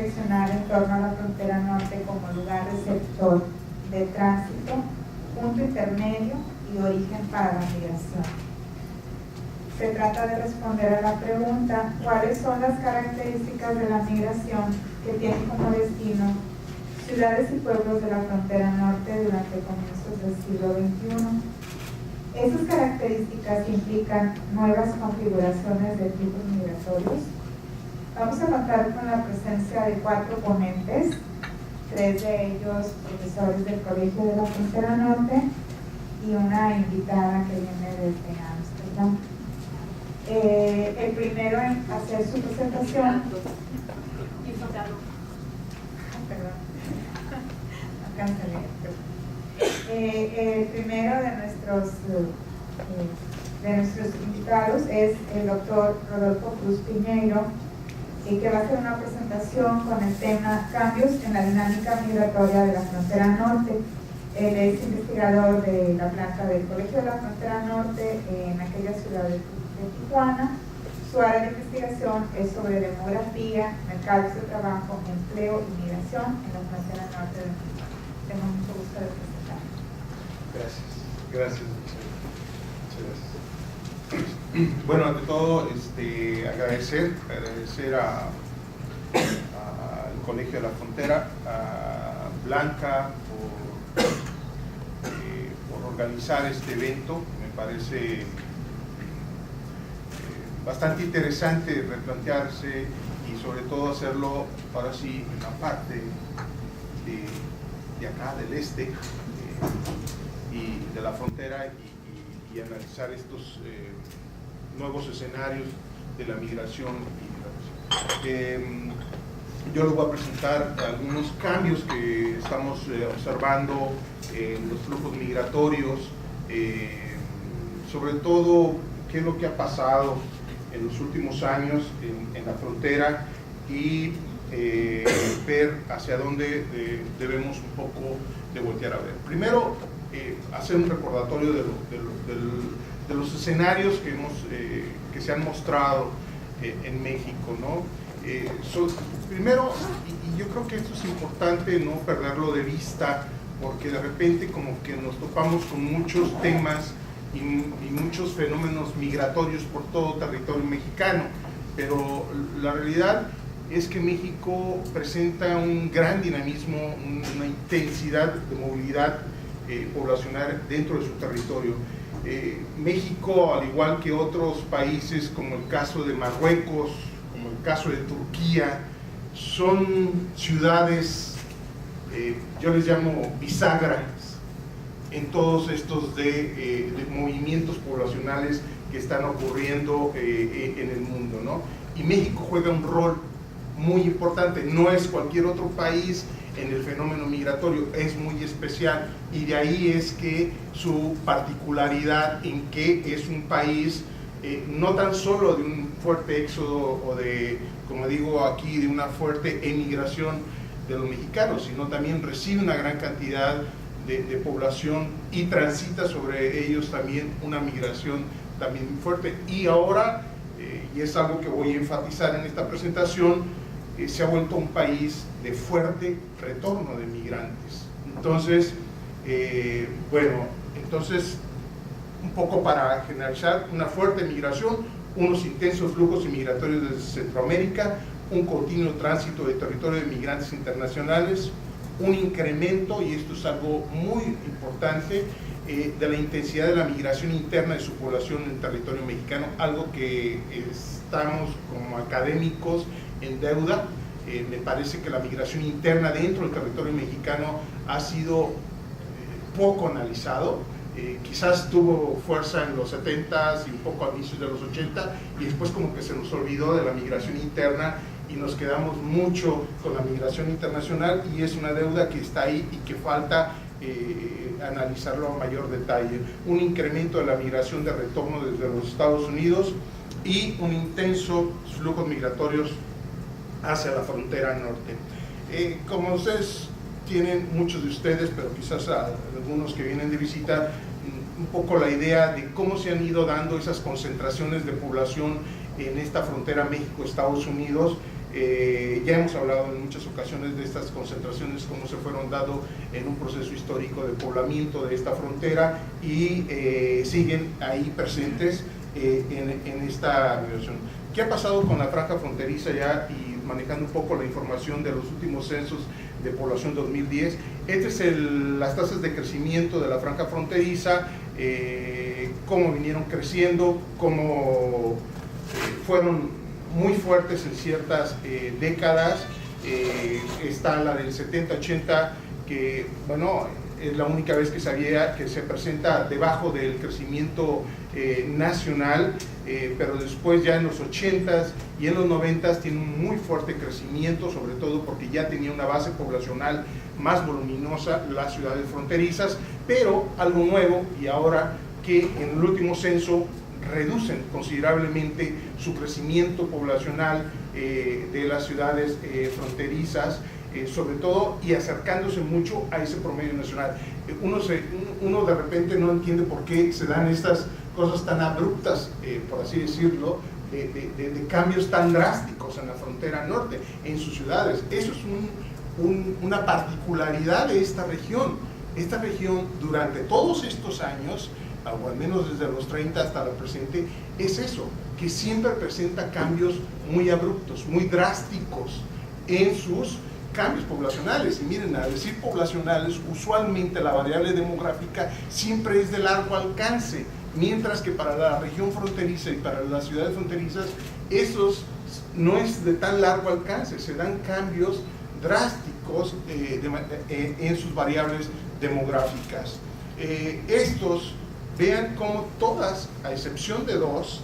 reflexionar en torno a la frontera norte como lugar receptor de tránsito, punto intermedio y origen para la migración. Se trata de responder a la pregunta: ¿cuáles son las características de la migración que tienen como destino ciudades y pueblos de la frontera norte durante comienzos del siglo XXI? Esas características implican nuevas configuraciones de flujos migratorios. Vamos a contar con la presencia de 4 ponentes, 3 de ellos profesores del Colegio de la Frontera Norte y una invitada que viene desde Ámsterdam. El primero en hacer su presentación. Perdón. El primero de nuestros invitados es el doctor Rodolfo Cruz Piñeiro, que va a hacer una presentación con el tema Cambios en la dinámica migratoria de la frontera norte. Él es investigador de la planta del Colegio de la Frontera Norte en aquella ciudad de Tijuana. Su área de investigación es sobre demografía, mercados de trabajo, empleo y migración en la frontera norte de México. Tengo mucho gusto de presentarme. Gracias, muchas gracias. Bueno, ante todo, agradecer al Colegio de la Frontera, a Blanca por organizar este evento. Me parece bastante interesante replantearse y sobre todo hacerlo ahora sí en la parte de acá del este y de la frontera y analizar estos nuevos escenarios de la migración yo les voy a presentar algunos cambios que estamos observando en los flujos migratorios, sobre todo qué es lo que ha pasado en los últimos años en la frontera y ver hacia dónde debemos un poco de voltear a ver. Primero, hacer un recordatorio de los escenarios que se han mostrado en México, ¿no? Primero, y yo creo que esto es importante no perderlo de vista, porque de repente como que nos topamos con muchos temas y muchos fenómenos migratorios por todo territorio mexicano, pero la realidad es que México presenta un gran dinamismo, una intensidad de movilidad poblacional dentro de su territorio. México, al igual que otros países como el caso de Marruecos, como el caso de Turquía, son ciudades, yo les llamo bisagras, en todos estos de movimientos poblacionales que están ocurriendo en el mundo, ¿no? Y México juega un rol muy importante, no es cualquier otro país en el fenómeno migratorio, es muy especial, y de ahí es que su particularidad en que es un país no tan solo de un fuerte éxodo o de, como digo aquí, de una fuerte emigración de los mexicanos, sino también recibe una gran cantidad de población y transita sobre ellos también una migración también muy fuerte. Y ahora, y es algo que voy a enfatizar en esta presentación, se ha vuelto un país de fuerte retorno de migrantes. Entonces, entonces un poco para generalizar, una fuerte migración, unos intensos flujos migratorios desde Centroamérica, un continuo tránsito de territorio de migrantes internacionales, un incremento, y esto es algo muy importante, de la intensidad de la migración interna de su población en el territorio mexicano, algo que estamos como académicos en deuda. Me parece que la migración interna dentro del territorio mexicano ha sido poco analizado. Quizás tuvo fuerza en los 70s y un poco a inicios de los 80, y después como que se nos olvidó de la migración interna y nos quedamos mucho con la migración internacional, y es una deuda que está ahí y que falta analizarlo a mayor detalle. Un incremento de la migración de retorno desde los Estados Unidos y un intenso flujo migratorios hacia la frontera norte. Como ustedes tienen, muchos de ustedes, pero quizás algunos que vienen de visita, un poco la idea de cómo se han ido dando esas concentraciones de población en esta frontera México-Estados Unidos. Ya hemos hablado en muchas ocasiones de estas concentraciones, cómo se fueron dando en un proceso histórico de poblamiento de esta frontera y siguen ahí presentes en esta migración. ¿Qué ha pasado con la franja fronteriza ya? Y manejando un poco la información de los últimos censos de población 2010, este es las tasas de crecimiento de la franja fronteriza, cómo vinieron creciendo, cómo fueron muy fuertes en ciertas décadas. Está la del 70-80, que bueno, es la única vez que se presenta debajo del crecimiento nacional, pero después ya en los 80s y en los 90s tiene un muy fuerte crecimiento, sobre todo porque ya tenía una base poblacional más voluminosa las ciudades fronterizas, pero algo nuevo, y ahora que en el último censo reducen considerablemente su crecimiento poblacional de las ciudades fronterizas, sobre todo, y acercándose mucho a ese promedio nacional. Uno de repente no entiende por qué se dan estas cosas tan abruptas, por así decirlo, de cambios tan drásticos en la frontera norte, en sus ciudades. Eso es una particularidad de esta región. Esta región durante todos estos años, o al menos desde los 30 hasta la presente, es eso, que siempre presenta cambios muy abruptos, muy drásticos en sus cambios poblacionales. Y miren, al decir poblacionales, usualmente la variable demográfica siempre es de largo alcance, mientras que para la región fronteriza y para las ciudades fronterizas, esos no es de tan largo alcance, se dan cambios drásticos en sus variables demográficas. Vean cómo todas, a excepción de dos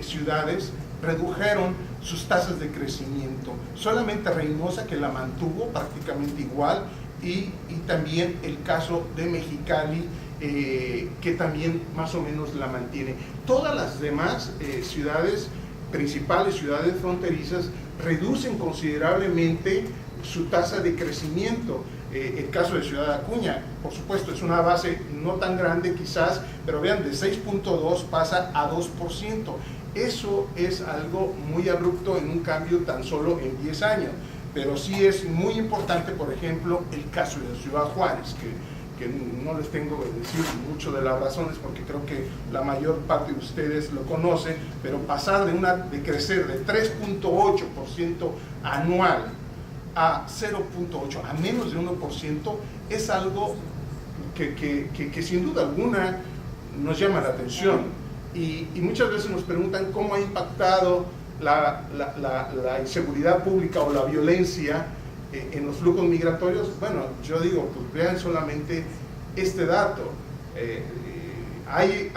ciudades, redujeron sus tasas de crecimiento. Solamente Reynosa, que la mantuvo prácticamente igual, y también el caso de Mexicali, que también más o menos la mantiene. Todas las demás ciudades principales, ciudades fronterizas, reducen considerablemente su tasa de crecimiento. El caso de Ciudad Acuña, por supuesto, es una base no tan grande quizás, pero vean, de 6.2 pasa a 2%. Eso es algo muy abrupto en un cambio tan solo en 10 años. Pero sí es muy importante, por ejemplo, el caso de Ciudad Juárez, que no les tengo que decir mucho de las razones, porque creo que la mayor parte de ustedes lo conocen, pero pasar de crecer de 3.8% anual a 0.8, a menos de 1%, es algo que sin duda alguna nos llama la atención. Y muchas veces nos preguntan cómo ha impactado la inseguridad pública o la violencia en los flujos migratorios. Bueno, yo digo, pues vean solamente este dato. Hay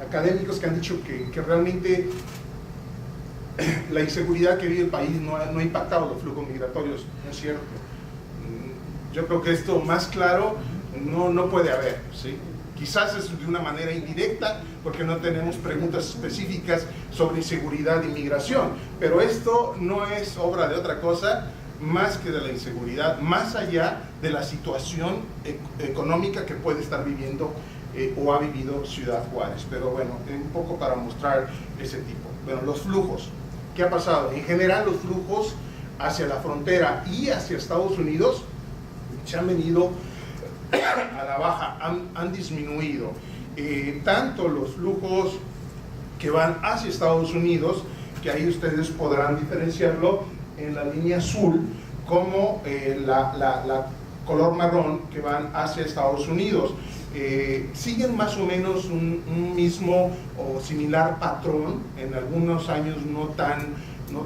académicos que han dicho que realmente la inseguridad que vive el país no ha impactado los flujos migratorios. No es cierto. Yo creo que esto más claro no puede haber, ¿sí? Quizás es de una manera indirecta, porque no tenemos preguntas específicas sobre inseguridad e inmigración, pero esto no es obra de otra cosa más que de la inseguridad, más allá de la situación económica que puede estar viviendo o ha vivido Ciudad Juárez. Pero bueno, un poco para mostrar ese tipo. Bueno, los flujos. ¿Qué ha pasado? En general, los flujos hacia la frontera y hacia Estados Unidos se han venido a la baja, han disminuido. Tanto los flujos que van hacia Estados Unidos, que ahí ustedes podrán diferenciarlo en la línea azul, como la color marrón, que van hacia Estados Unidos. Siguen más o menos un mismo o similar patrón, en algunos años no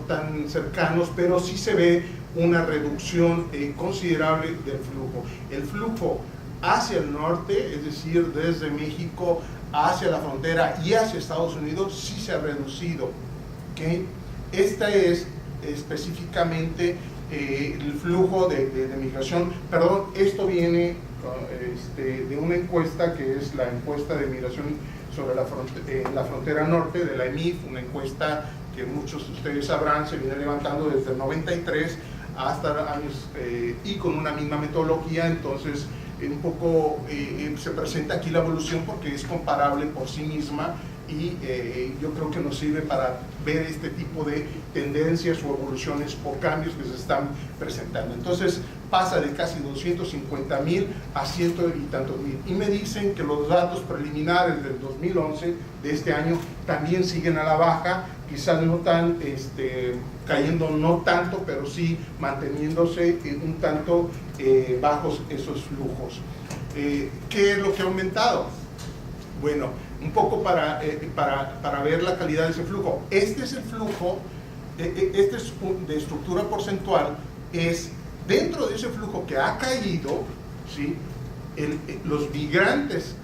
tan cercanos, pero sí se ve una reducción considerable del flujo. El flujo hacia el norte, es decir, desde México hacia la frontera y hacia Estados Unidos, sí se ha reducido. ¿Okay? Esta es específicamente el flujo de migración. Perdón, esto viene de una encuesta que es la encuesta de migración sobre la frontera norte de la EMIF, una encuesta que muchos de ustedes sabrán se viene levantando desde el 93 hasta años y con una misma metodología. Entonces un poco se presenta aquí la evolución porque es comparable por sí misma y yo creo que nos sirve para ver este tipo de tendencias o evoluciones o cambios que se están presentando. Entonces pasa de casi 250,000 a 100 y tantos mil, y me dicen que los datos preliminares del 2011 de este año también siguen a la baja, quizás no tan cayendo no tanto, pero sí manteniéndose un tanto bajos esos flujos. ¿Qué es lo que ha aumentado? Bueno, un poco para ver la calidad de ese flujo. Este es el flujo, este es de estructura porcentual, es dentro de ese flujo que ha caído, ¿sí? Los migrantes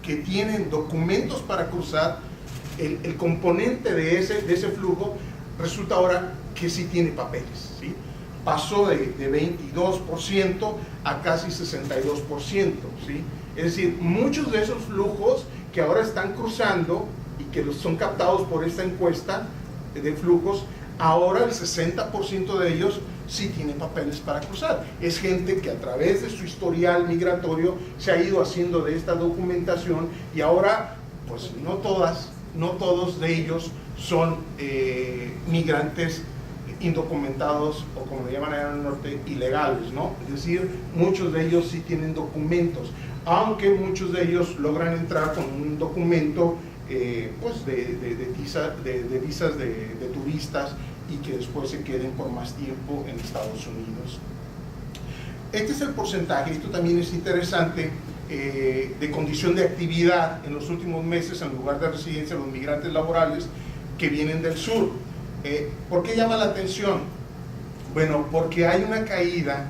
que tienen documentos para cruzar, el componente de ese flujo resulta ahora que sí tiene papeles, ¿sí? Pasó de 22% a casi 62%, ¿sí? Es decir, muchos de esos flujos que ahora están cruzando y que son captados por esta encuesta de flujos, ahora el 60% de ellos sí tienen papeles para cruzar. Es gente que a través de su historial migratorio se ha ido haciendo de esta documentación, y ahora, pues no todos de ellos son migrantes indocumentados, o como le llaman allá en el norte, ilegales, ¿no? Es decir, muchos de ellos sí tienen documentos, aunque muchos de ellos logran entrar con un documento pues de visas de turistas, y que después se queden por más tiempo en Estados Unidos. Este es el porcentaje. Esto también es interesante, de condición de actividad en los últimos meses en lugar de residencia de los migrantes laborales que vienen del sur. ¿Por qué llama la atención? Bueno, porque hay una caída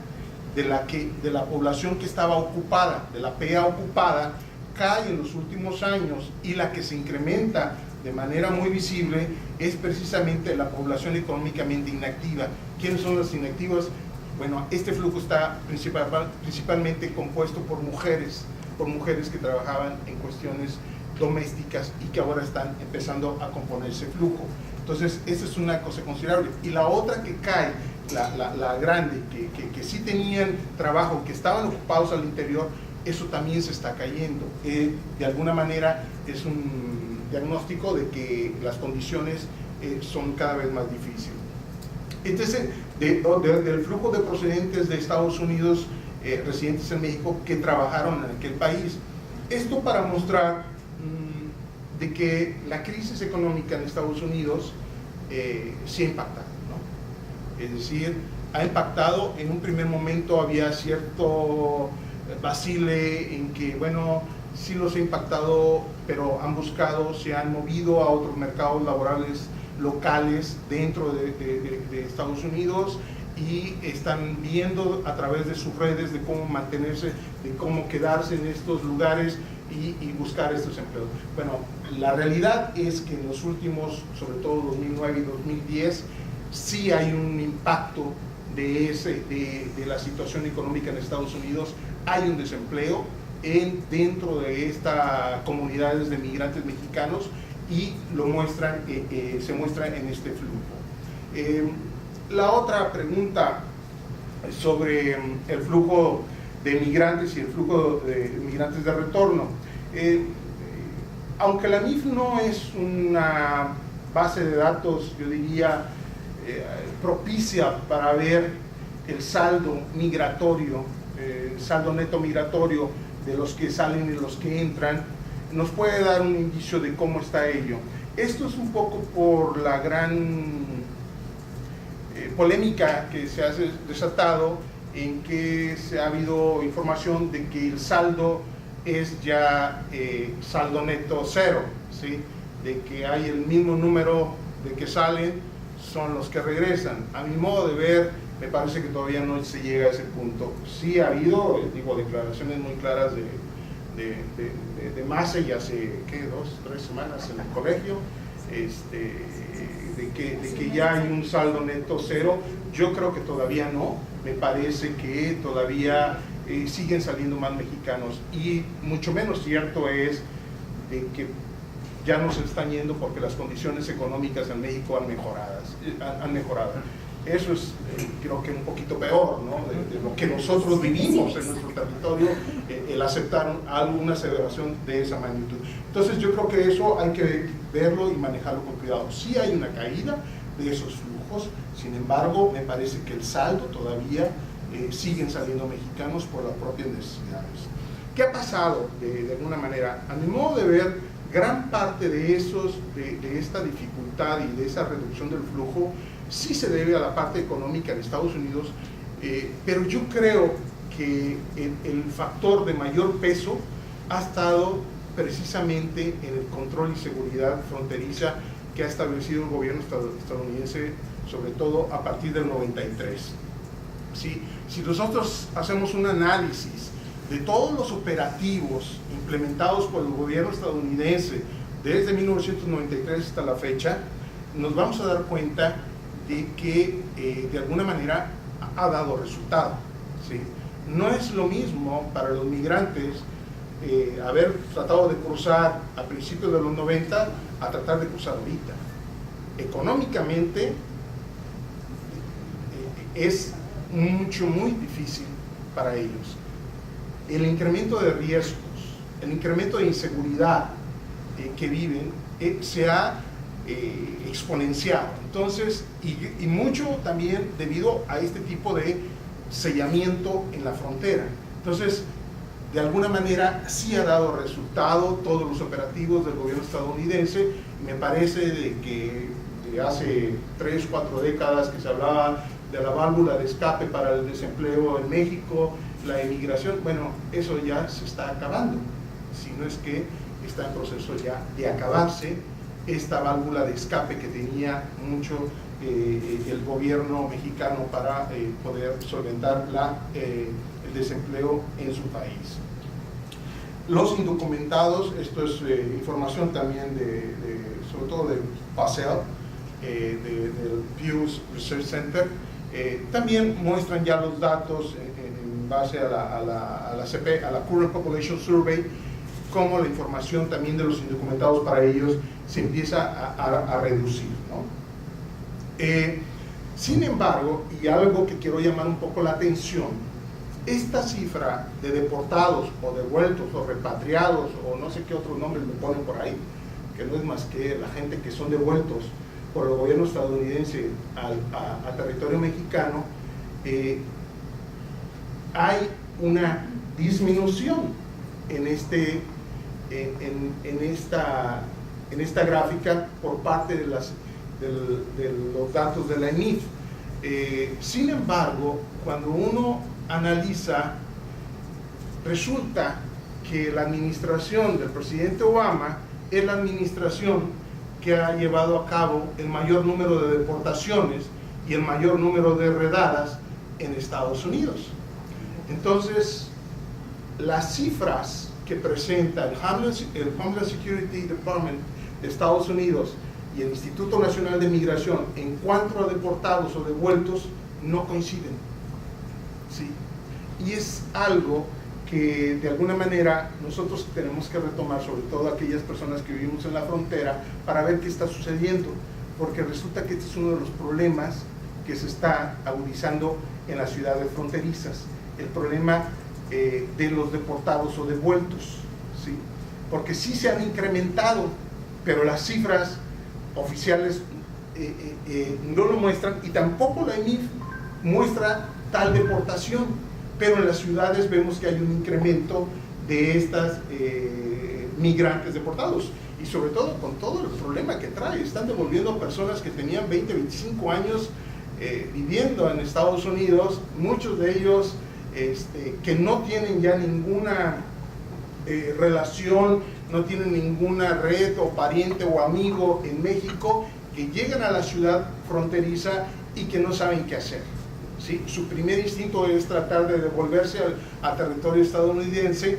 de la población que estaba ocupada, de la PEA ocupada, cae en los últimos años, y la que se incrementa de manera muy visible es precisamente la población económicamente inactiva. ¿Quiénes son las inactivas? Bueno, este flujo está principalmente compuesto por mujeres que trabajaban en cuestiones domésticas y que ahora están empezando a componer ese flujo. Entonces, esa es una cosa considerable. Y la otra que cae, la grande, que sí tenían trabajo, que estaban ocupados al interior, eso también se está cayendo. De alguna manera es un diagnóstico de que las condiciones son cada vez más difíciles. Entonces, del flujo de procedentes de Estados Unidos, residentes en México, que trabajaron en aquel país. Esto para mostrar de que la crisis económica en Estados Unidos sí ha impactado, ¿no? Es decir, ha impactado. En un primer momento había cierto vacile en que, bueno, sí los ha impactado, pero han buscado, se han movido a otros mercados laborales locales dentro de Estados Unidos, y están viendo a través de sus redes de cómo mantenerse, de cómo quedarse en estos lugares y buscar estos empleos. Bueno, la realidad es que en los últimos, sobre todo 2009 y 2010, sí hay un impacto de la situación económica en Estados Unidos. Hay un desempleo dentro de estas comunidades de migrantes mexicanos, y lo muestran, se muestra en este flujo. La otra pregunta sobre el flujo de migrantes y el flujo de migrantes de retorno. Aunque la MIF no es una base de datos, yo diría, propicia para ver el saldo migratorio, el saldo neto migratorio de los que salen y los que entran, nos puede dar un indicio de cómo está ello. Esto es un poco por la gran polémica que se ha desatado, en que se ha habido información de que el saldo es ya saldo neto cero, ¿sí? De que hay el mismo número de que salen son los que regresan. A mi modo de ver, me parece que todavía no se llega a ese punto. Sí ha habido, digo, declaraciones muy claras de Mace, ya hace, ¿qué? 2 o 3 semanas en el colegio, de que ya hay un saldo neto cero. Yo creo que todavía no. Me parece que todavía siguen saliendo más mexicanos, y mucho menos cierto es de que ya no se están yendo porque las condiciones económicas en México han mejorado. Eso es, creo que un poquito peor, ¿no? De lo que nosotros vivimos en nuestro territorio, el aceptar alguna aseveración de esa magnitud. Entonces yo creo que eso hay que verlo y manejarlo con cuidado. Sí hay una caída de esos flujos, sin embargo, me parece que el saldo todavía siguen saliendo mexicanos por las propias necesidades. ¿Qué ha pasado de alguna manera? A mi modo de ver, gran parte de esta dificultad y de esa reducción del flujo sí se debe a la parte económica de Estados Unidos, pero yo creo que el factor de mayor peso ha estado precisamente en el control y seguridad fronteriza que ha establecido el gobierno estadounidense, sobre todo a partir del 93. Si nosotros hacemos un análisis de todos los operativos implementados por el gobierno estadounidense desde 1993 hasta la fecha, nos vamos a dar cuenta de que de alguna manera ha dado resultado, ¿sí? No es lo mismo para los migrantes haber tratado de cruzar a principios de los 90 a tratar de cruzar ahorita. Económicamente es muy difícil para ellos. El incremento de riesgos, el incremento de inseguridad que viven se ha exponenciado. Entonces, y mucho también debido a este tipo de sellamiento en la frontera. Entonces, de alguna manera sí ha dado resultado todos los operativos del gobierno estadounidense. Me parece de que de hace 3 o 4 décadas que se hablaba de la válvula de escape para el desempleo en México, la emigración, bueno, eso ya se está acabando, si no es que está en proceso ya de acabarse esta válvula de escape que tenía mucho el gobierno mexicano para poder solventar el desempleo en su país. Los indocumentados, esto es información también sobre todo de Basel, del Pew Research Center, también muestran ya los datos en base a la Current Population Survey, cómo la información también de los indocumentados para ellos se empieza a reducir, ¿no? Sin embargo, y algo que quiero llamar un poco la atención, esta cifra de deportados o devueltos o repatriados o no sé qué otros nombres le ponen por ahí, que no es más que la gente que son devueltos por el gobierno estadounidense al territorio mexicano, hay una disminución en esta gráfica por parte de los datos de la EMIF. Sin embargo, cuando uno analiza, resulta que la administración del presidente Obama es la administración que ha llevado a cabo el mayor número de deportaciones y el mayor número de redadas en Estados Unidos. Entonces, las cifras que presenta el Homeland Security Department de Estados Unidos y el Instituto Nacional de Migración en cuanto a deportados o devueltos no coinciden, ¿sí? Y es algo que de alguna manera nosotros tenemos que retomar, sobre todo aquellas personas que vivimos en la frontera, para ver qué está sucediendo, porque resulta que este es uno de los problemas que se está agudizando en las ciudades fronterizas, el problema de los deportados o devueltos, ¿sí? Porque sí se han incrementado, pero las cifras oficiales no lo muestran, y tampoco la EMIF muestra tal deportación, pero en las ciudades vemos que hay un incremento de estas migrantes deportados, y sobre todo con todo el problema que trae. Están devolviendo personas que tenían 20, 25 años viviendo en Estados Unidos, muchos de ellos que no tienen ya ninguna relación, no tienen ninguna red o pariente o amigo en México, que llegan a la ciudad fronteriza y que no saben qué hacer, ¿sí? Su primer instinto es tratar de devolverse al territorio estadounidense,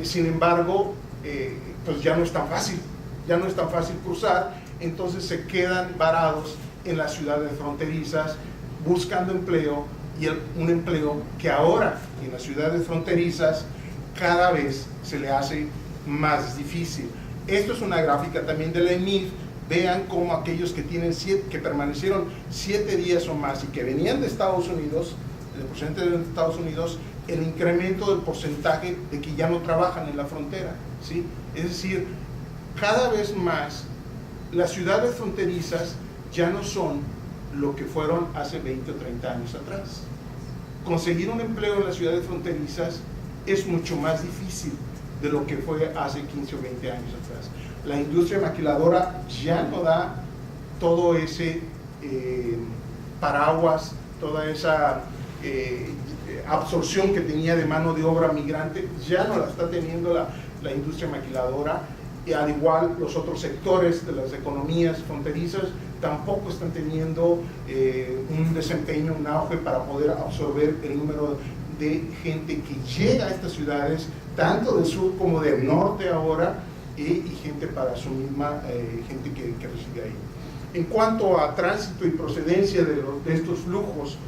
sin embargo, pues ya no es tan fácil cruzar, entonces se quedan varados en las ciudades fronterizas buscando empleo, y un empleo que ahora en las ciudades fronterizas cada vez se le hace más difícil. Esto es una gráfica también de la EMIF vean cómo aquellos que que permanecieron 7 días o más y que venían de Estados Unidos, de procedentes de Estados Unidos, el incremento del porcentaje de que ya no trabajan en la frontera, ¿sí? Es decir, cada vez más las ciudades fronterizas ya no son lo que fueron hace 20 o 30 años atrás. Conseguir un empleo en las ciudades fronterizas es mucho más difícil de lo que fue hace 15 o 20 años atrás. La industria maquiladora ya no da todo ese paraguas, toda esa absorción que tenía de mano de obra migrante, ya no la está teniendo la industria maquiladora, y al igual los otros sectores de las economías fronterizas tampoco están teniendo un desempeño, un auge para poder absorber el número de gente que llega a estas ciudades, tanto del sur como del norte ahora, y gente para su misma gente que reside ahí. En cuanto a tránsito y procedencia de estos flujos,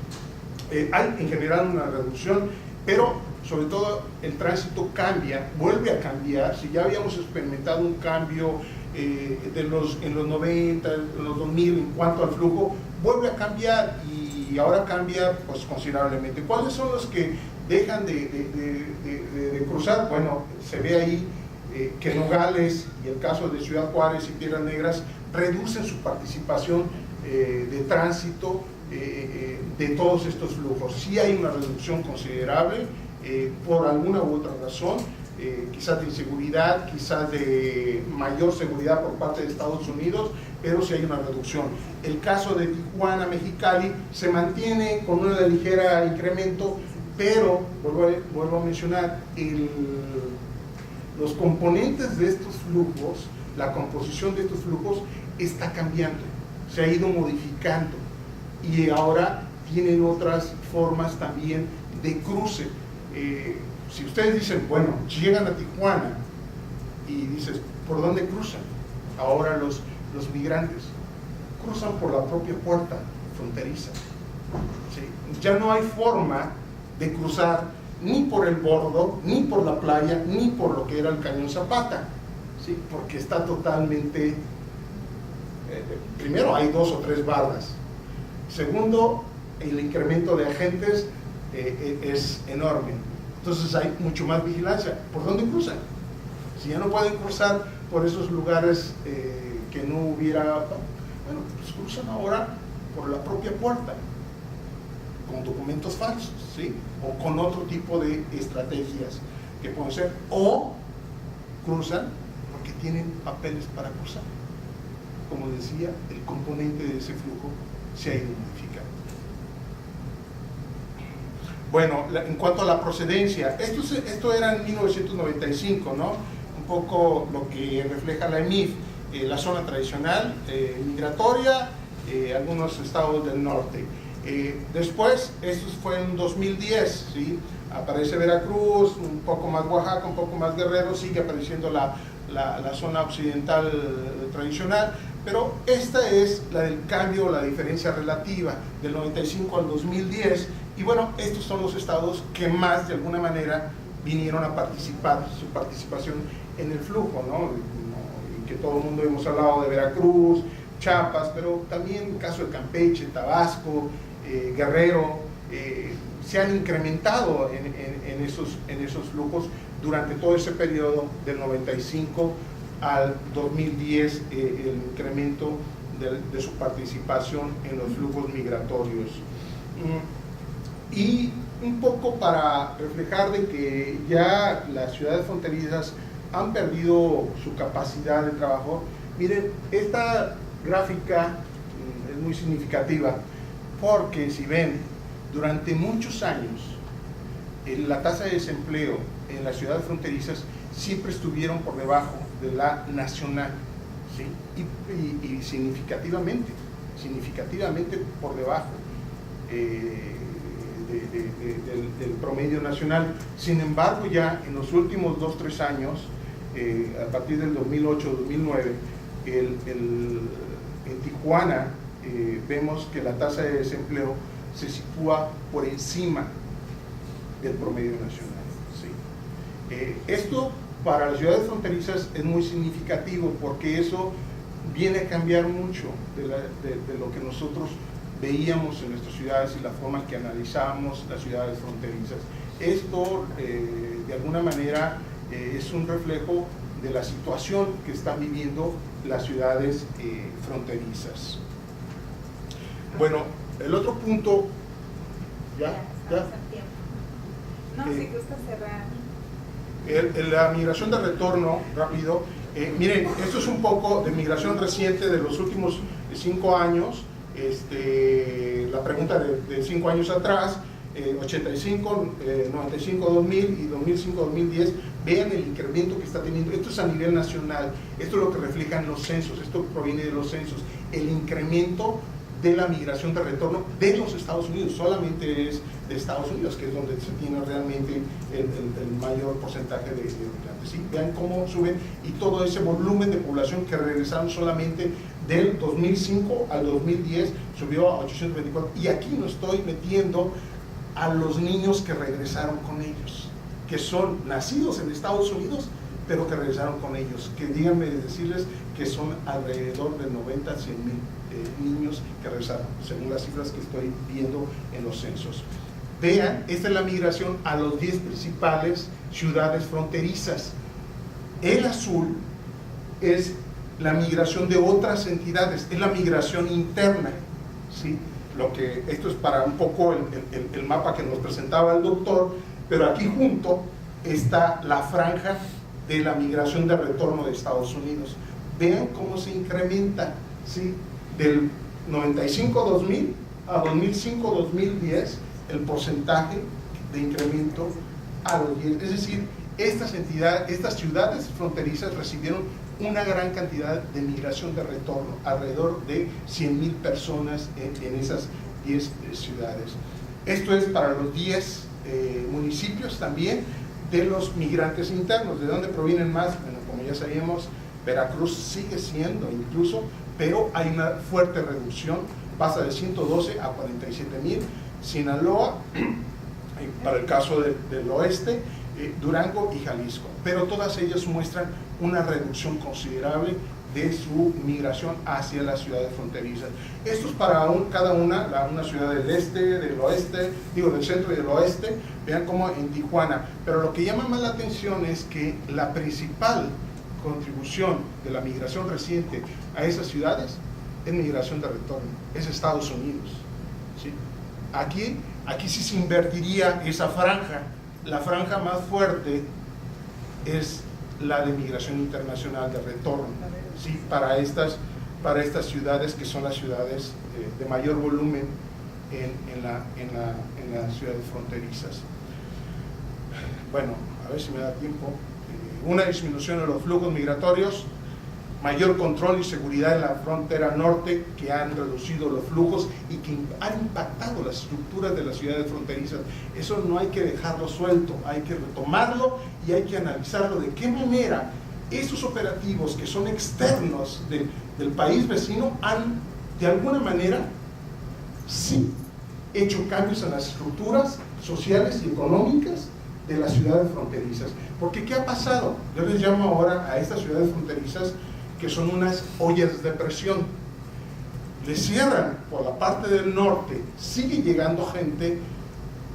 hay en general una reducción, pero sobre todo el tránsito cambia, vuelve a cambiar. Si ya habíamos experimentado un cambio en los 90, en los 2000 en cuanto al flujo, vuelve a cambiar y ahora cambia pues considerablemente. ¿Cuáles son los que dejan de cruzar? Bueno, se ve ahí que Nogales y el caso de Ciudad Juárez y Piedras Negras reducen su participación de tránsito de todos estos flujos. Sí hay una reducción considerable por alguna u otra razón, quizás de inseguridad, quizás de mayor seguridad por parte de Estados Unidos, pero sí hay una reducción. El caso de Tijuana, Mexicali, se mantiene con una ligera incremento, pero vuelvo a mencionar, los componentes de estos flujos, la composición de estos flujos está cambiando, se ha ido modificando y ahora tienen otras formas también de cruce. Si ustedes dicen, bueno, llegan a Tijuana y dices, ¿por dónde cruzan? Ahora los migrantes cruzan por la propia puerta fronteriza, ¿sí? Ya no hay forma de cruzar ni por el bordo, ni por la playa, ni por lo que era el Cañón Zapata, ¿sí? Porque está totalmente, primero hay 2 o 3 bardas, segundo, el incremento de agentes es enorme, entonces hay mucho más vigilancia. ¿Por dónde cruzan? Si ya no pueden cruzar por esos lugares que no hubiera, bueno, pues cruzan ahora por la propia puerta, con documentos falsos, ¿sí? O con otro tipo de estrategias que pueden ser, o cruzan porque tienen papeles para cruzar. Como decía, el componente de ese flujo se ha ido modificando. Bueno, en cuanto a la procedencia, esto era en 1995, ¿no? Un poco lo que refleja la EMIF, la zona tradicional migratoria, algunos estados del norte. Después, esto fue en 2010, ¿sí? Aparece Veracruz, un poco más Oaxaca, un poco más Guerrero, sigue apareciendo la zona occidental tradicional, pero esta es la del cambio, la diferencia relativa del 95 al 2010, y bueno, estos son los estados que más de alguna manera vinieron a participar, su participación en el flujo, ¿no? Y que todo el mundo hemos hablado de Veracruz, Chiapas, pero también el caso de Campeche, Tabasco, Guerrero, se han incrementado en esos flujos durante todo ese periodo del 95 al 2010, el incremento de su participación en los flujos migratorios. Y un poco para reflejar de que ya las ciudades fronterizas han perdido su capacidad de trabajo, miren, esta gráfica es muy significativa, porque si ven, durante muchos años la tasa de desempleo en las ciudades fronterizas siempre estuvieron por debajo de la nacional, ¿sí? Y significativamente por debajo del promedio nacional. Sin embargo, ya en los últimos 2 o 3 años, a partir del 2008-2009, en Tijuana vemos que la tasa de desempleo se sitúa por encima del promedio nacional, ¿sí? Esto para las ciudades fronterizas es muy significativo, porque eso viene a cambiar mucho de lo que nosotros veíamos en nuestras ciudades y la forma en que analizábamos las ciudades fronterizas. Esto, de alguna manera, es un reflejo de la situación que están viviendo las ciudades fronterizas. Bueno, el otro punto, ¿ya? No, si gusta cerrar. La migración de retorno, rápido. Miren, esto es un poco de migración reciente de los últimos 5 años. La pregunta de 5 años atrás, 85, 95, 2000 y 2005, 2010, vean el incremento que está teniendo. Esto es a nivel nacional, esto es lo que reflejan los censos, esto proviene de los censos, el incremento de la migración de retorno de los Estados Unidos, solamente es de Estados Unidos, que es donde se tiene realmente el mayor porcentaje de migrantes. ¿Sí? Vean cómo suben y todo ese volumen de población que regresaron solamente del 2005 al 2010 subió a 824. Y aquí no estoy metiendo a los niños que regresaron con ellos, que son nacidos en Estados Unidos, pero que regresaron con ellos, que díganme decirles que son alrededor de 90 a 100 mil niños que regresaron, según las cifras que estoy viendo en los censos. Vean, esta es la migración a los 10 principales ciudades fronterizas. El azul es la migración de otras entidades, es la migración interna, ¿sí? Esto es para un poco el mapa que nos presentaba el doctor, pero aquí junto está la franja de la migración de retorno de Estados Unidos. Vean cómo se incrementa, ¿sí? Del 95-2000 a 2005-2010 el porcentaje de incremento a los 10. Es decir, estas ciudades fronterizas recibieron una gran cantidad de migración de retorno, alrededor de 100,000 personas en esas 10 ciudades. Esto es para los 10 municipios también de los migrantes internos. ¿De dónde provienen más? Bueno, como ya sabíamos, Veracruz sigue siendo incluso, pero hay una fuerte reducción, pasa de 112 a 47,000. Sinaloa, para el caso del oeste, Durango y Jalisco, pero todas ellas muestran una reducción considerable de su migración hacia las ciudades fronterizas. Esto es para cada una ciudad del este, del oeste, del centro y del oeste. Vean cómo en Tijuana, pero lo que llama más la atención es que la principal contribución de la migración reciente a esas ciudades es migración de retorno, es Estados Unidos, ¿sí? Aquí sí se invertiría esa franja. La franja más fuerte es la de migración internacional de retorno, ¿sí? Para estas ciudades que son las ciudades de mayor volumen en las ciudades fronterizas. Bueno, a ver si me da tiempo. Una disminución de los flujos migratorios, mayor control y seguridad en la frontera norte, que han reducido los flujos y que han impactado las estructuras de las ciudades fronterizas. Eso no hay que dejarlo suelto, hay que retomarlo y hay que analizarlo de qué manera esos operativos que son externos del país vecino han, de alguna manera, sí, hecho cambios en las estructuras sociales y económicas de las ciudades fronterizas. Porque ¿qué ha pasado? Yo les llamo ahora a estas ciudades fronterizas que son unas ollas de presión. Le cierran por la parte del norte, sigue llegando gente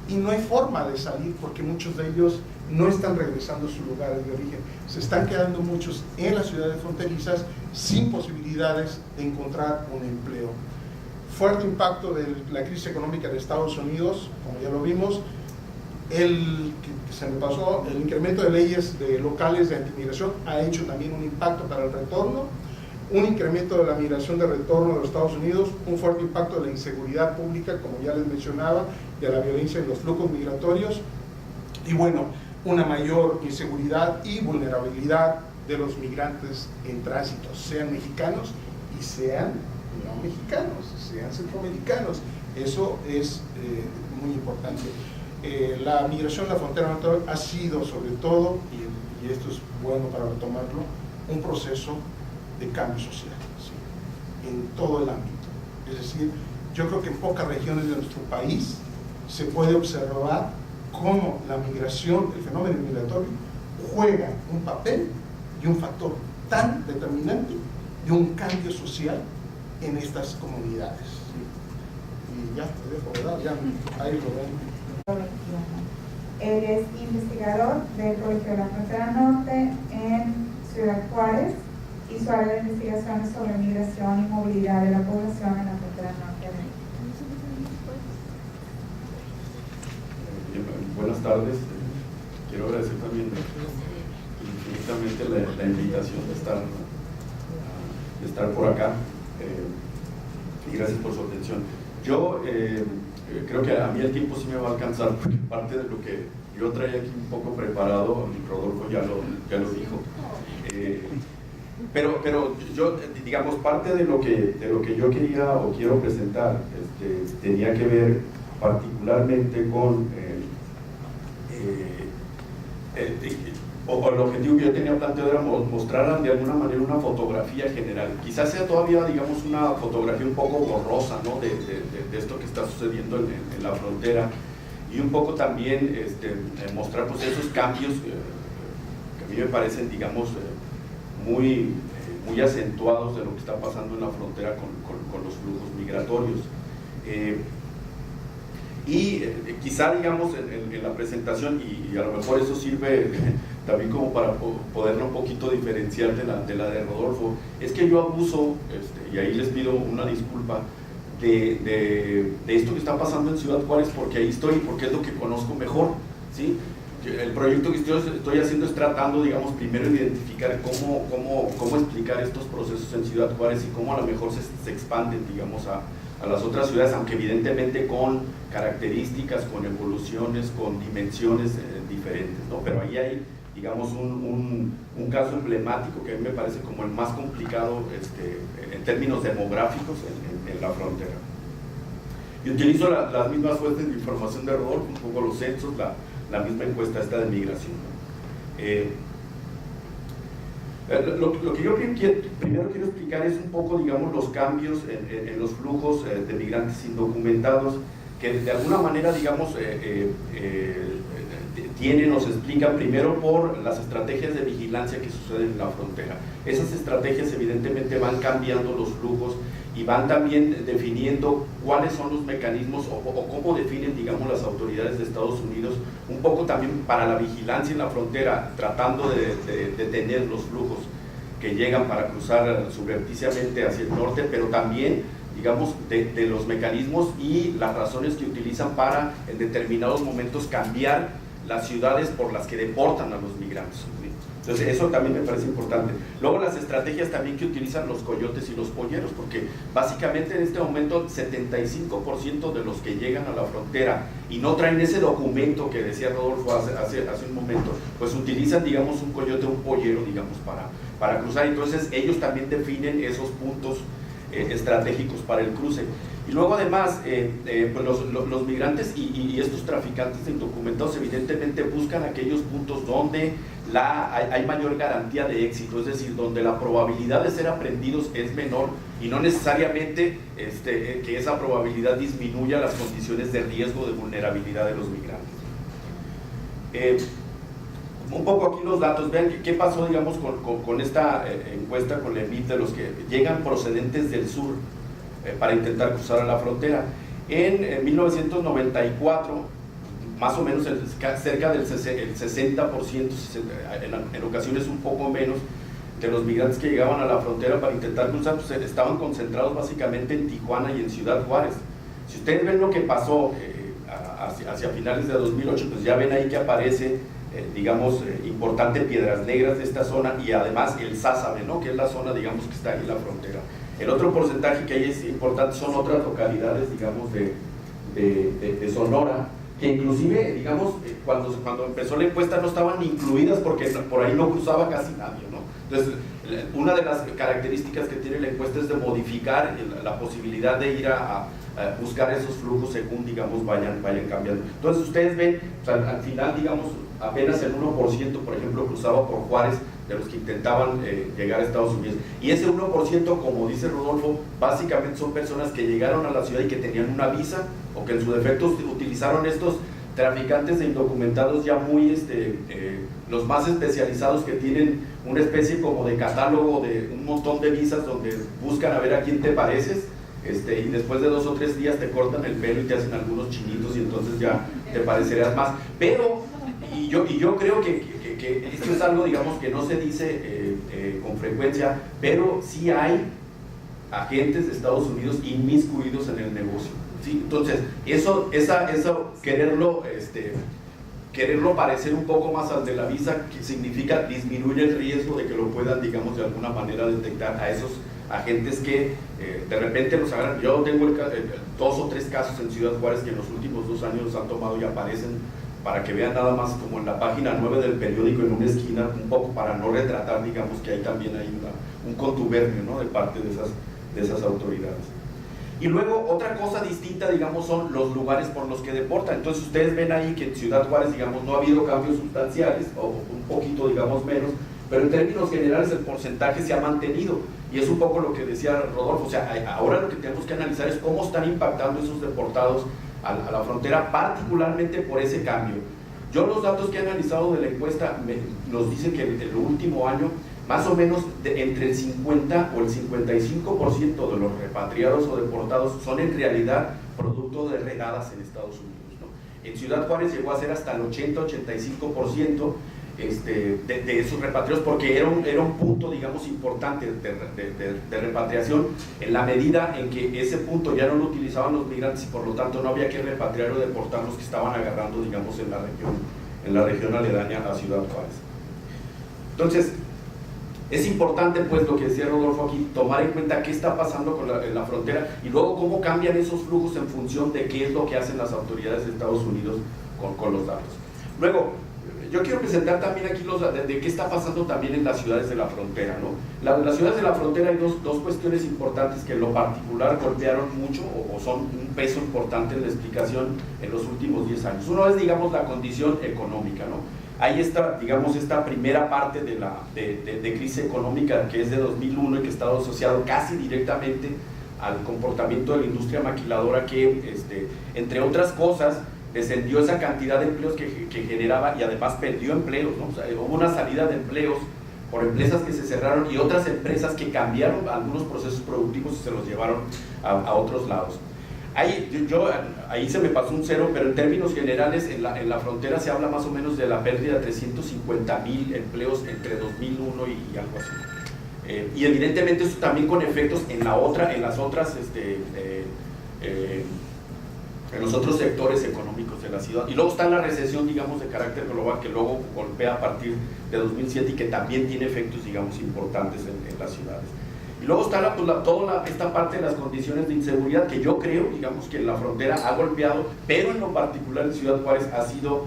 y no hay forma de salir porque muchos de ellos no están regresando a sus lugares de origen. Se están quedando muchos en las ciudades fronterizas sin posibilidades de encontrar un empleo. Fuerte impacto de la crisis económica de Estados Unidos, como ya lo vimos. El incremento de leyes locales de antimigración ha hecho también un impacto para el retorno, un incremento de la migración de retorno de los Estados Unidos, un fuerte impacto de la inseguridad pública, como ya les mencionaba, de la violencia en los flujos migratorios, y bueno, una mayor inseguridad y vulnerabilidad de los migrantes en tránsito, sean mexicanos y sean no mexicanos, sean centroamericanos. Eso es muy importante. La migración a la frontera norte ha sido sobre todo, y esto es bueno para retomarlo, un proceso de cambio social, ¿sí? En todo el ámbito. Es decir, yo creo que en pocas regiones de nuestro país se puede observar cómo la migración, el fenómeno migratorio, juega un papel y un factor tan determinante de un cambio social en estas comunidades. Y ya te dejo, ¿verdad? Ya, ahí lo ven. Él es investigador del Colegio de la Frontera Norte en Ciudad Juárez y su área de investigación es sobre migración y movilidad de la población en la frontera norte de México. Buenas tardes. Quiero agradecer también infinitamente la invitación de estar por acá y gracias por su atención. Yo creo que a mí el tiempo sí me va a alcanzar porque parte de lo que yo traía aquí un poco preparado, Rodolfo ya lo dijo. Pero yo, digamos, parte de lo que yo quería o quiero presentar tenía que ver particularmente con el objetivo que yo tenía planteado era mostrar de alguna manera una fotografía general. Quizás sea todavía, digamos, una fotografía un poco borrosa, ¿no? de esto que está sucediendo en la frontera, y un poco también mostrar pues, esos cambios que a mí me parecen, digamos, muy acentuados de lo que está pasando en la frontera con los flujos migratorios. Quizá, digamos, en la presentación, y a lo mejor eso sirve también como para poderlo un poquito diferenciar de la de Rodolfo, es que yo abuso, y ahí les pido una disculpa, de esto que está pasando en Ciudad Juárez, porque ahí estoy, porque es lo que conozco mejor, ¿sí? El proyecto que estoy haciendo es tratando, digamos, primero identificar cómo explicar estos procesos en Ciudad Juárez y cómo a lo mejor se expanden, digamos, a las otras ciudades, aunque evidentemente con características, con evoluciones, con dimensiones diferentes, ¿no? Pero ahí hay, digamos, un caso emblemático que a mí me parece como el más complicado en términos demográficos en la frontera. Y utilizo las mismas fuentes de información de Rodolfo, un poco los censos, la misma encuesta esta de migración. Lo que yo primero quiero explicar es un poco, digamos, los cambios en los flujos de migrantes indocumentados que de alguna manera, digamos, tienen o se explican primero por las estrategias de vigilancia que suceden en la frontera. Esas estrategias evidentemente van cambiando los flujos y van también definiendo cuáles son los mecanismos o cómo definen, digamos, las autoridades de Estados Unidos, un poco también para la vigilancia en la frontera, tratando de detener los flujos que llegan para cruzar subrepticiamente hacia el norte, pero también, digamos, de los mecanismos y las razones que utilizan para en determinados momentos cambiar las ciudades por las que deportan a los migrantes. Entonces eso también me parece importante. Luego las estrategias también que utilizan los coyotes y los polleros, porque básicamente en este momento 75% de los que llegan a la frontera y no traen ese documento que decía Rodolfo hace un momento, pues utilizan, digamos, un coyote o un pollero, digamos, para cruzar. Entonces ellos también definen esos puntos estratégicos para el cruce. Y luego además, pues los migrantes y estos traficantes indocumentados evidentemente buscan aquellos puntos donde hay mayor garantía de éxito, es decir, donde la probabilidad de ser aprendidos es menor y no necesariamente que esa probabilidad disminuya las condiciones de riesgo de vulnerabilidad de los migrantes. Un poco aquí los datos, vean qué pasó, digamos, con esta encuesta, con la EMIT, de los que llegan procedentes del sur para intentar cruzar a la frontera. En 1994, más o menos cerca del 60%, en ocasiones un poco menos, de los migrantes que llegaban a la frontera para intentar cruzar, pues, estaban concentrados básicamente en Tijuana y en Ciudad Juárez. Si ustedes ven lo que pasó hacia finales de 2008, pues ya ven ahí que aparece, digamos, importante Piedras Negras de esta zona y además el Sázabe, ¿no? Que es la zona, digamos, que está ahí en la frontera. El otro porcentaje que hay es importante son otras localidades, digamos, de Sonora, que inclusive, digamos, cuando empezó la encuesta no estaban incluidas porque por ahí no cruzaba casi nadie, ¿no? Entonces, una de las características que tiene la encuesta es de modificar la posibilidad de ir a buscar esos flujos según, digamos, vayan cambiando. Entonces, ustedes ven, o sea, al final, digamos, apenas el 1%, por ejemplo, cruzaba por Juárez, de los que intentaban llegar a Estados Unidos. Y ese 1%, como dice Rodolfo, básicamente son personas que llegaron a la ciudad y que tenían una visa, o que en su defecto utilizaron estos traficantes de indocumentados ya muy, los más especializados, que tienen una especie como de catálogo de un montón de visas donde buscan a ver a quién te pareces, y después de 2 o 3 días te cortan el pelo y te hacen algunos chinitos y entonces ya te parecerías más. Pero, y yo creo que esto es algo, digamos, que no se dice con frecuencia, pero sí hay agentes de Estados Unidos inmiscuidos en el negocio, ¿sí? Entonces, eso quererlo parecer un poco más al de la visa, que significa disminuye el riesgo de que lo puedan, digamos, de alguna manera detectar a esos agentes que de repente los agarran. Yo tengo 2 o 3 casos en Ciudad Juárez que en los últimos 2 años los han tomado y aparecen, para que vean nada más, como en la página 9 del periódico, en una esquina, un poco para no retratar, digamos, que ahí también hay un contubernio, ¿no?, de parte de esas autoridades. Y luego otra cosa distinta, digamos, son los lugares por los que deportan. Entonces ustedes ven ahí que en Ciudad Juárez, digamos, no ha habido cambios sustanciales, o un poquito, digamos, menos, pero en términos generales el porcentaje se ha mantenido, y es un poco lo que decía Rodolfo. O sea, ahora lo que tenemos que analizar es cómo están impactando esos deportados a la frontera, particularmente por ese cambio. Yo los datos que he analizado de la encuesta nos dicen que en el último año, más o menos entre el 50 o el 55% de los repatriados o deportados son en realidad producto de redadas en Estados Unidos, ¿no? En Ciudad Juárez llegó a ser hasta el 80-85% de esos repatriados, porque era un punto, digamos, importante de repatriación, en la medida en que ese punto ya no lo utilizaban los migrantes y por lo tanto no había que repatriar o deportar los que estaban agarrando, digamos, en la región aledaña a Ciudad Juárez. Entonces, es importante, pues, lo que decía Rodolfo aquí, tomar en cuenta qué está pasando en la frontera, y luego cómo cambian esos flujos en función de qué es lo que hacen las autoridades de Estados Unidos con los datos. Luego, yo quiero presentar también aquí de qué está pasando también en las ciudades de la frontera, ¿no? Las ciudades de la frontera hay dos cuestiones importantes que en lo particular golpearon mucho o son un peso importante en la explicación en los últimos 10 años. Uno es, digamos, la condición económica, ¿no? Ahí está, digamos, esta primera parte de crisis económica, que es de 2001 y que está asociado casi directamente al comportamiento de la industria maquiladora, que, entre otras cosas, descendió esa cantidad de empleos que generaba, y además perdió empleos, ¿no? O sea, hubo una salida de empleos por empresas que se cerraron y otras empresas que cambiaron algunos procesos productivos y se los llevaron a otros lados. Ahí se me pasó un 0, pero en términos generales en la frontera se habla más o menos de la pérdida de 350,000 empleos entre 2001 y algo así. Y evidentemente eso también con efectos en los otros sectores económicos de la ciudad. Y luego está la recesión, digamos, de carácter global, que luego golpea a partir de 2007 y que también tiene efectos, digamos, importantes en las ciudades. Y luego está toda esta parte de las condiciones de inseguridad, que yo creo, digamos, que la frontera ha golpeado, pero en lo particular en Ciudad Juárez ha sido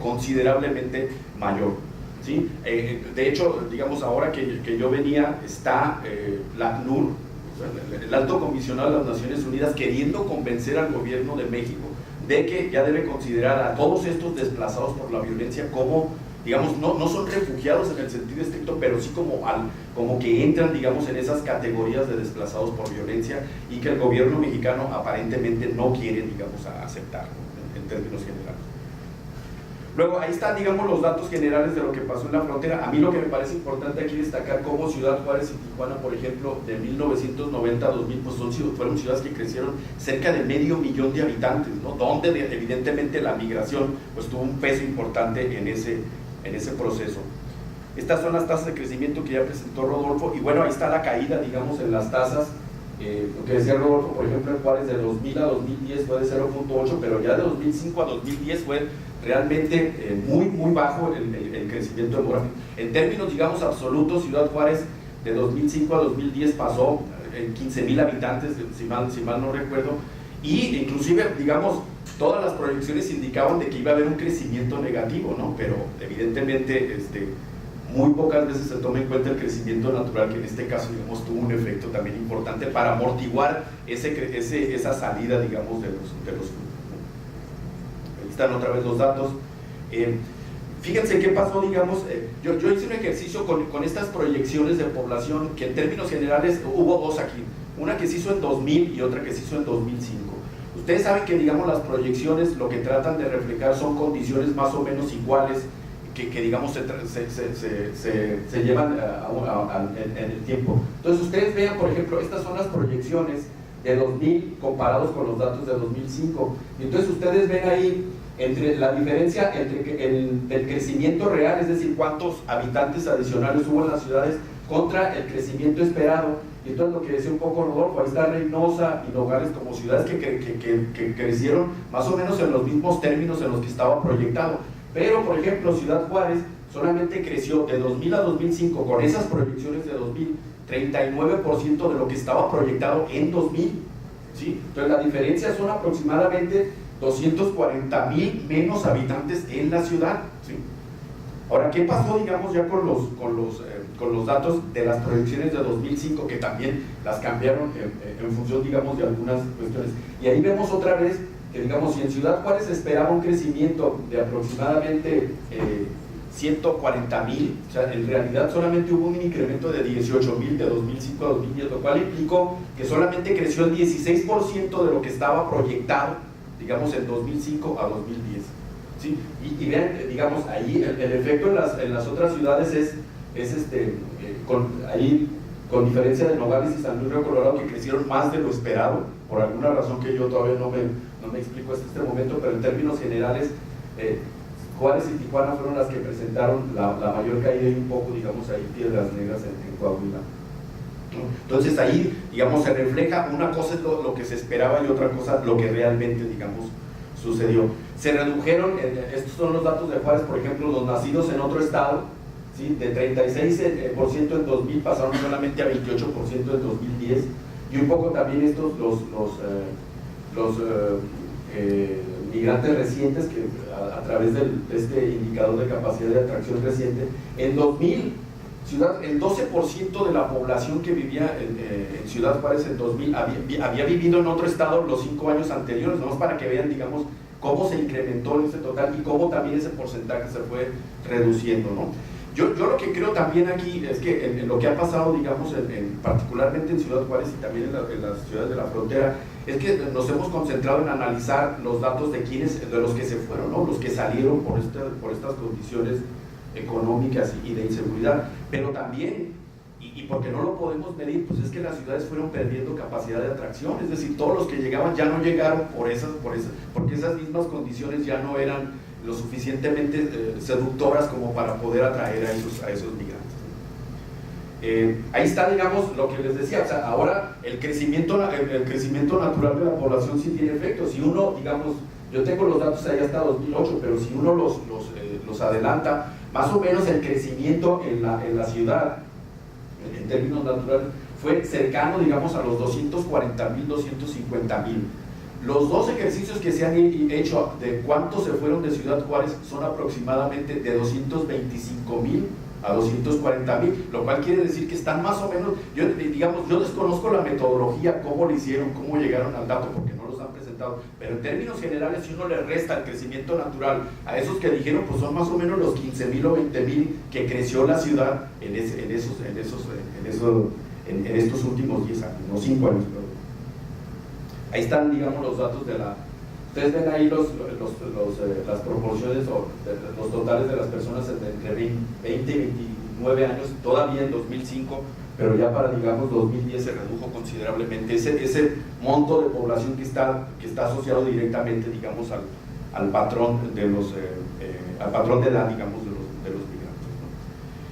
considerablemente mayor, ¿sí? De hecho, digamos, ahora que yo venía, está la ACNUR, el Alto Comisionado de las Naciones Unidas, queriendo convencer al gobierno de México de que ya debe considerar a todos estos desplazados por la violencia como, digamos, no son refugiados en el sentido estricto, pero sí como que entran, digamos, en esas categorías de desplazados por violencia, y que el gobierno mexicano aparentemente no quiere, digamos, aceptar, ¿no? en términos generales. Luego, ahí están, digamos, los datos generales de lo que pasó en la frontera. A mí lo que me parece importante aquí destacar cómo Ciudad Juárez y Tijuana, por ejemplo, de 1990 a 2000, pues fueron ciudades que crecieron cerca de 500,000 de habitantes, ¿no? Donde evidentemente la migración pues tuvo un peso importante en ese proceso. Estas son las tasas de crecimiento que ya presentó Rodolfo, y bueno, ahí está la caída, digamos, en las tasas. Lo que decía Rodolfo, por ejemplo, en Juárez de 2000 a 2010 fue de 0.8, pero ya de 2005 a 2010 fue realmente muy bajo el crecimiento demográfico. En términos, digamos, absolutos, Ciudad Juárez de 2005 a 2010 pasó en 15,000 habitantes, si mal no recuerdo, y inclusive, digamos, todas las proyecciones indicaban de que iba a haber un crecimiento negativo, ¿no? Pero evidentemente muy pocas veces se toma en cuenta el crecimiento natural, que en este caso, digamos, tuvo un efecto también importante para amortiguar esa salida, digamos, de los flujos, ¿no? Ahí están otra vez los datos. Fíjense qué pasó, digamos, yo hice un ejercicio con estas proyecciones de población, que en términos generales hubo dos aquí, una que se hizo en 2000 y otra que se hizo en 2005. Ustedes saben que, digamos, las proyecciones lo que tratan de reflejar son condiciones más o menos iguales que digamos, se llevan en el tiempo. Entonces, ustedes vean, por ejemplo, estas son las proyecciones de 2000 comparados con los datos de 2005. Entonces, ustedes ven ahí entre la diferencia entre el crecimiento real, es decir, cuántos habitantes adicionales hubo en las ciudades, contra el crecimiento esperado. Y entonces lo que decía un poco Rodolfo, ahí está Reynosa y Nogales como ciudades que crecieron más o menos en los mismos términos en los que estaba proyectado. Pero, por ejemplo, Ciudad Juárez solamente creció de 2000 a 2005, con esas proyecciones de 2000, 39% de lo que estaba proyectado en 2000, ¿sí? Entonces la diferencia son aproximadamente 240,000 menos habitantes en la ciudad, ¿sí? Ahora, ¿qué pasó, digamos, ya con los datos de las proyecciones de 2005, que también las cambiaron en función, digamos, de algunas cuestiones? Y ahí vemos otra vez que, digamos, si en Ciudad Juárez se esperaba un crecimiento de aproximadamente 140,000, o sea, en realidad solamente hubo un incremento de 18,000 de 2005 a 2010, lo cual implicó que solamente creció el 16% de lo que estaba proyectado, digamos, en 2005 a 2010. ¿Sí? Y vean, digamos, ahí el efecto en las otras ciudades con diferencia de Nogales y San Luis Río Colorado, que crecieron más de lo esperado, por alguna razón que yo todavía no me explico hasta este momento, pero en términos generales, Juárez y Tijuana fueron las que presentaron la mayor caída, y un poco, digamos, ahí Piedras Negras en Coahuila. Entonces ahí, digamos, se refleja, una cosa es lo que se esperaba y otra cosa lo que realmente, digamos, sucedió. Se redujeron, estos son los datos de Juárez, por ejemplo, los nacidos en otro estado, ¿sí? De 36% en 2000 pasaron solamente a 28% en 2010, y un poco también estos, los migrantes recientes, que a través de este indicador de capacidad de atracción reciente, en 2000, el 12% de la población que vivía en Ciudad Juárez en 2000 había vivido en otro estado los 5 años anteriores, nomás para que vean, digamos, cómo se incrementó ese total y cómo también ese porcentaje se fue reduciendo, ¿no? Yo lo que creo también aquí es que en lo que ha pasado, digamos, particularmente en Ciudad Juárez y también en las ciudades de la frontera, es que nos hemos concentrado en analizar los datos de los que se fueron, ¿no? Los que salieron por estas condiciones económicas y de inseguridad, pero también, y porque no lo podemos medir, pues es que las ciudades fueron perdiendo capacidad de atracción, es decir, todos los que llegaban ya no llegaron porque esas mismas condiciones ya no eran lo suficientemente seductoras como para poder atraer a esos migrantes. Ahí está, digamos, lo que les decía, o sea, ahora el crecimiento natural de la población sí tiene efecto. Si uno, digamos, yo tengo los datos ahí hasta 2008, pero si uno los adelanta, más o menos el crecimiento en la ciudad, en términos naturales, fue cercano, digamos, a los 240,000, 250,000. Los dos ejercicios que se han hecho de cuántos se fueron de Ciudad Juárez son aproximadamente de 225,000 a 240,000, lo cual quiere decir que están más o menos, yo desconozco la metodología, cómo lo hicieron, cómo llegaron al dato, porque no los han presentado, pero en términos generales, si uno le resta el crecimiento natural a esos que dijeron, pues son más o menos los 15,000 o 20,000 que creció la ciudad en estos últimos 10 años, no 5 años. Ahí están, digamos, los datos ustedes ven ahí las proporciones o los totales de las personas entre 20 y 29 años, todavía en 2005, pero ya para, digamos, 2010 se redujo considerablemente ese monto de población que está asociado directamente, digamos, al patrón de edad, digamos, de los migrantes, ¿no?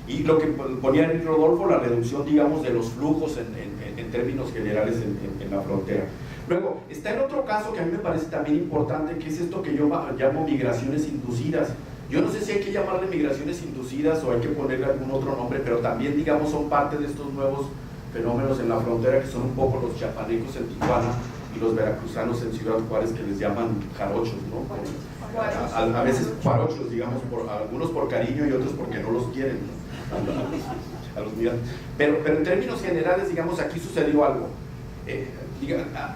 Y lo que ponía en Rodolfo, la reducción, digamos, de los flujos en términos generales en la frontera. Luego, está el otro caso que a mí me parece también importante, que es esto que yo llamo migraciones inducidas. Yo no sé si hay que llamarle migraciones inducidas o hay que ponerle algún otro nombre, pero también, digamos, son parte de estos nuevos fenómenos en la frontera, que son un poco los chiapanecos en Tijuana y los veracruzanos en Ciudad Juárez, que les llaman jarochos, ¿no? A veces jarochos, digamos, algunos por cariño y otros porque no los quieren, ¿no? A los migrantes. Pero en términos generales, digamos, aquí sucedió algo.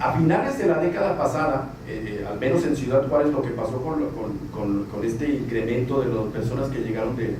A finales de la década pasada, al menos en Ciudad Juárez, lo que pasó con este incremento de las personas que llegaron de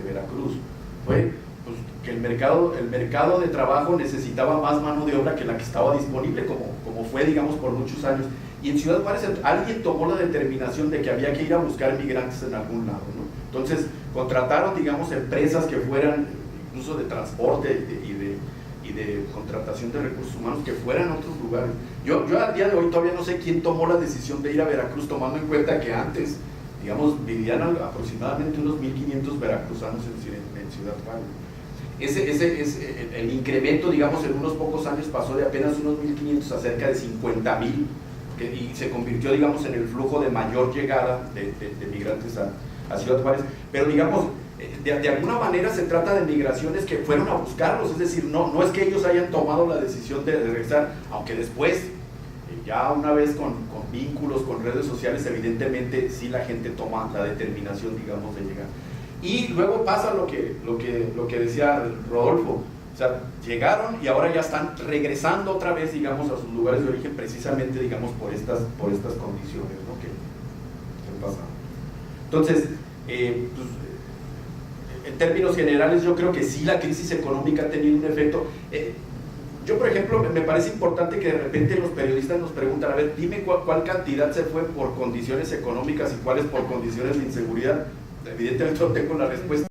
Veracruz fue pues, que el mercado de trabajo necesitaba más mano de obra que la que estaba disponible, como fue, digamos, por muchos años. y en Ciudad Juárez alguien tomó la determinación de que había que ir a buscar migrantes en algún lado, ¿no? Entonces contrataron, digamos, empresas que fueran incluso de transporte y de contratación de recursos humanos que fueran a otros lugares. Yo al día de hoy todavía no sé quién tomó la decisión de ir a Veracruz, tomando en cuenta que antes, digamos, vivían aproximadamente unos 1.500 veracruzanos en Ciudad Juárez. El incremento, digamos, en unos pocos años pasó de apenas unos 1.500 a cerca de 50,000, y se convirtió, digamos, en el flujo de mayor llegada de migrantes a Ciudad Juárez. Pero, digamos, de alguna manera se trata de migraciones que fueron a buscarlos, es decir, no es que ellos hayan tomado la decisión de regresar, aunque después, ya una vez con vínculos, con redes sociales, evidentemente sí la gente toma la determinación, digamos, de llegar. Y luego pasa lo que decía Rodolfo, o sea, llegaron y ahora ya están regresando otra vez, digamos, a sus lugares de origen, precisamente, digamos, por estas condiciones, ¿no?, que pasan. Entonces, pues, en términos generales, yo creo que sí la crisis económica ha tenido un efecto. Yo, por ejemplo, me parece importante que de repente los periodistas nos preguntan, a ver, dime cuál cantidad se fue por condiciones económicas y cuáles por condiciones de inseguridad. Evidentemente no tengo la respuesta.